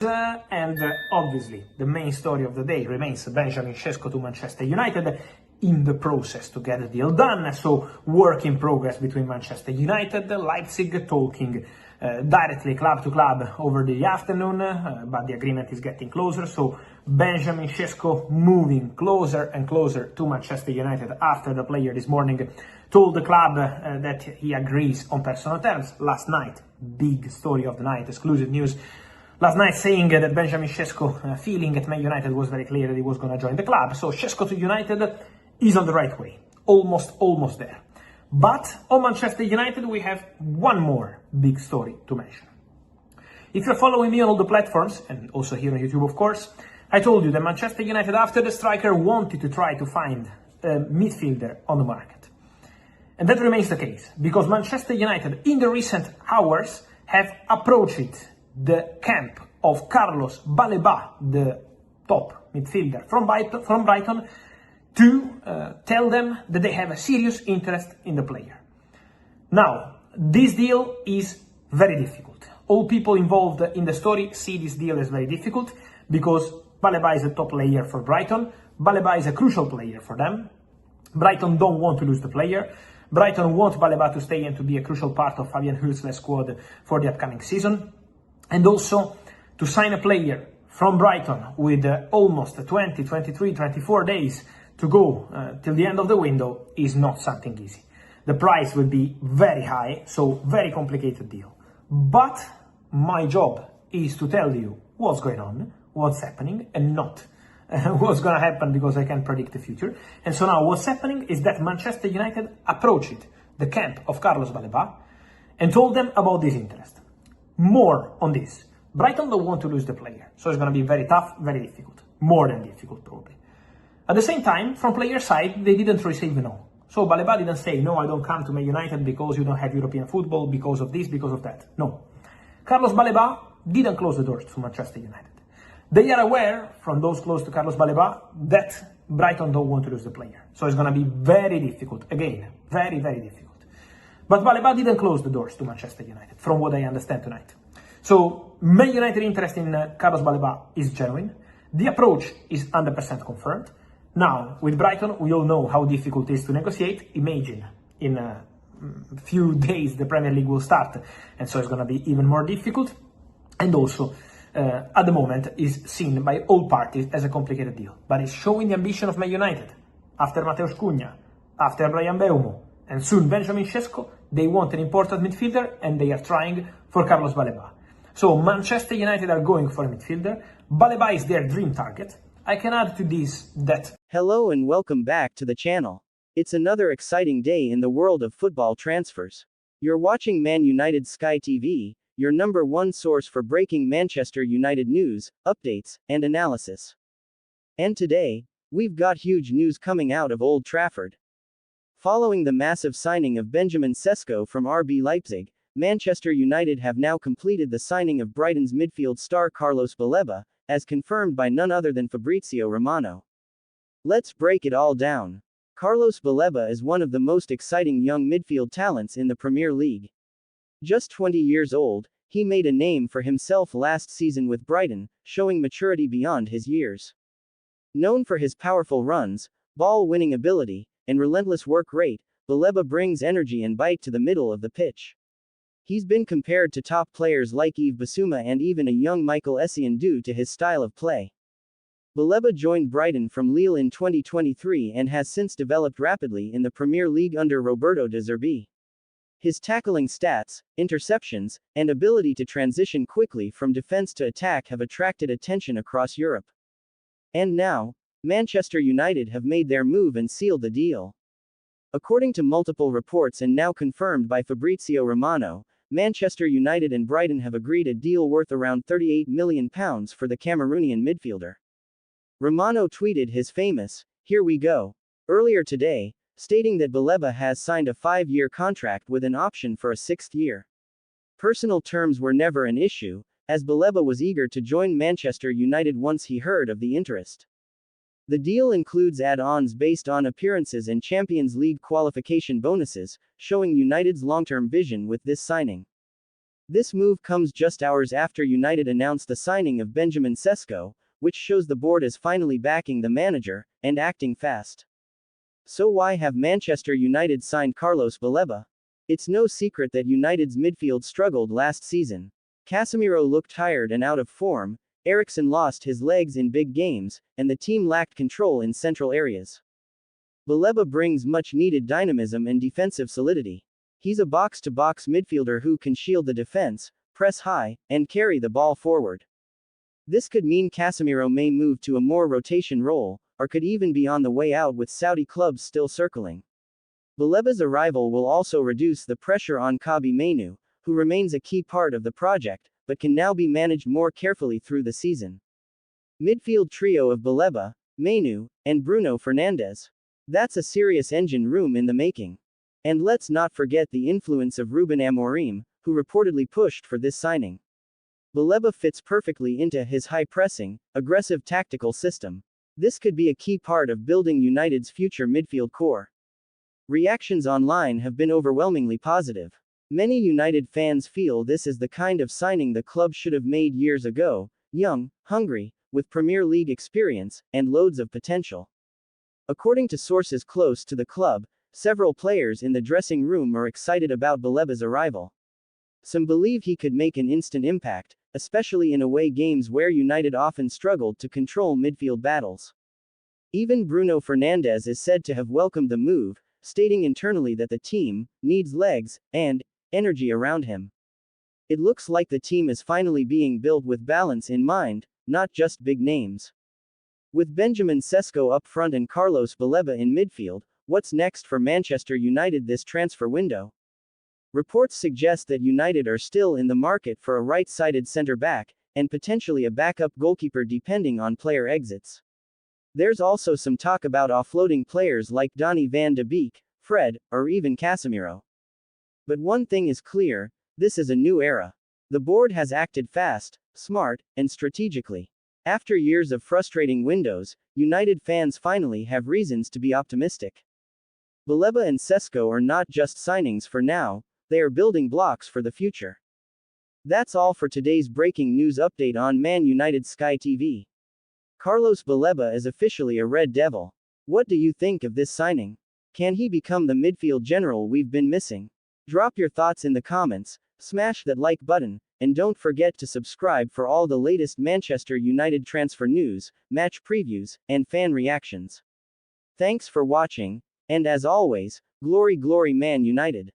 And obviously the main story of the day remains Benjamin Sesko to Manchester United in the process to get the deal done. So work in progress between Manchester United, Leipzig, talking directly club to club over the afternoon, but the agreement is getting closer. So Benjamin Sesko moving closer and closer to Manchester United after the player this morning told the club that he agrees on personal terms. Last night, big story of the night, exclusive news. Last night saying that Benjamin Sesko feeling at Man United was very clear that he was going to join the club. So Sesko to United is on the right way. Almost there. But on Manchester United we have one more big story to mention. If you're following me on all the platforms, and also here on YouTube of course, I told you that Manchester United after the striker wanted to try to find a midfielder on the market. And that remains the case, because Manchester United in the recent hours have approached the camp of Carlos Baleba, the top midfielder from Brighton, to tell them that they have a serious interest in the player. Now, this deal is very difficult. All people involved in the story see this deal as very difficult because Baleba is a top player for Brighton. Baleba is a crucial player for them. Brighton don't want to lose the player. Brighton want Baleba to stay and to be a crucial part of Fabian Huel's squad for the upcoming season. And also to sign a player from Brighton with almost 20, 23, 24 days to go till the end of the window is not something easy. The price will be very high, so very complicated deal. But my job is to tell you what's going on, what's happening, and not what's going to happen because I can't predict the future. And so now what's happening is that Manchester United approached the camp of Carlos Baleba and told them about this interest. More on this. Brighton don't want to lose the player, so it's going to be very tough, very difficult. More than difficult, probably. At the same time, from player side, they didn't receive a no. So Baleba didn't say, no, I don't come to Man United because you don't have European football, because of this, because of that. No. Carlos Baleba didn't close the doors to Manchester United. They are aware, from those close to Carlos Baleba, that Brighton don't want to lose the player. So it's going to be very difficult. Again, very, very difficult. But Baleba didn't close the doors to Manchester United, from what I understand tonight. So, Man United interest in Carlos Baleba is genuine. The approach is 100% confirmed. Now, with Brighton, we all know how difficult it is to negotiate. Imagine, in a few days, the Premier League will start, and so it's going to be even more difficult. And also, at the moment, is seen by all parties as a complicated deal. But it's showing the ambition of Man United. After Mateus Cunha, after Bryan Mbeumo, and soon Benjamin Sesko, they want an important midfielder, and they are trying for Carlos Baleba. So Manchester United are going for a midfielder. Baleba is their dream target. I can add to this that... Hello and welcome back to the channel. It's another exciting day in the world of football transfers. You're watching Man United Sky TV, your number one source for breaking Manchester United news, updates, and analysis. And today, we've got huge news coming out of Old Trafford. Following the massive signing of Benjamin Sesko from RB Leipzig, Manchester United have now completed the signing of Brighton's midfield star Carlos Baleba, as confirmed by none other than Fabrizio Romano. Let's break it all down. Carlos Baleba is one of the most exciting young midfield talents in the Premier League. Just 20 years old, he made a name for himself last season with Brighton, showing maturity beyond his years. Known for his powerful runs, ball-winning ability, and relentless work rate, Baleba brings energy and bite to the middle of the pitch. He's been compared to top players like Yves Bissouma and even a young Michael Essien due to his style of play. Baleba joined Brighton from Lille in 2023 and has since developed rapidly in the Premier League under Roberto De Zerbi. His tackling stats, interceptions, and ability to transition quickly from defense to attack have attracted attention across Europe. And now, Manchester United have made their move and sealed the deal. According to multiple reports and now confirmed by Fabrizio Romano, Manchester United and Brighton have agreed a deal worth around £38 million for the Cameroonian midfielder. Romano tweeted his famous, "Here we go," earlier today, stating that Baleba has signed a 5-year contract with an option for a 6th year. Personal terms were never an issue, as Baleba was eager to join Manchester United once he heard of the interest. The deal includes add-ons based on appearances and Champions League qualification bonuses, showing United's long-term vision with this signing. This move comes just hours after United announced the signing of Benjamin Sesko, which shows the board is finally backing the manager, and acting fast. So why have Manchester United signed Carlos Baleba? It's no secret that United's midfield struggled last season. Casemiro looked tired and out of form, Eriksen lost his legs in big games, and the team lacked control in central areas. Baleba brings much-needed dynamism and defensive solidity. He's a box-to-box midfielder who can shield the defense, press high, and carry the ball forward. This could mean Casemiro may move to a more rotation role, or could even be on the way out with Saudi clubs still circling. Baleba's arrival will also reduce the pressure on Kobbie Mainoo, who remains a key part of the project, but can now be managed more carefully through the season. Midfield trio of Baleba, Mainoo, and Bruno Fernandes. That's a serious engine room in the making. And let's not forget the influence of Ruben Amorim, who reportedly pushed for this signing. Baleba fits perfectly into his high-pressing, aggressive tactical system. This could be a key part of building United's future midfield core. Reactions online have been overwhelmingly positive. Many United fans feel this is the kind of signing the club should have made years ago, young, hungry, with Premier League experience, and loads of potential. According to sources close to the club, several players in the dressing room are excited about Baleba's arrival. Some believe he could make an instant impact, especially in away games where United often struggled to control midfield battles. Even Bruno Fernandes is said to have welcomed the move, stating internally that the team needs legs and energy around him. It looks like the team is finally being built with balance in mind, not just big names. With Benjamin Sesko up front and Carlos Baleba in midfield, what's next for Manchester United this transfer window? Reports suggest that United are still in the market for a right-sided centre-back, and potentially a backup goalkeeper depending on player exits. There's also some talk about offloading players like Donny van de Beek, Fred, or even Casemiro. But one thing is clear, this is a new era. The board has acted fast, smart, and strategically. After years of frustrating windows, United fans finally have reasons to be optimistic. Baleba and Sesko are not just signings for now, they are building blocks for the future. That's all for today's breaking news update on Man United Sky TV. Carlos Baleba is officially a Red Devil. What do you think of this signing? Can he become the midfield general we've been missing? Drop your thoughts in the comments, smash that like button, and don't forget to subscribe for all the latest Manchester United transfer news, match previews, and fan reactions. Thanks for watching, and as always, glory glory Man United.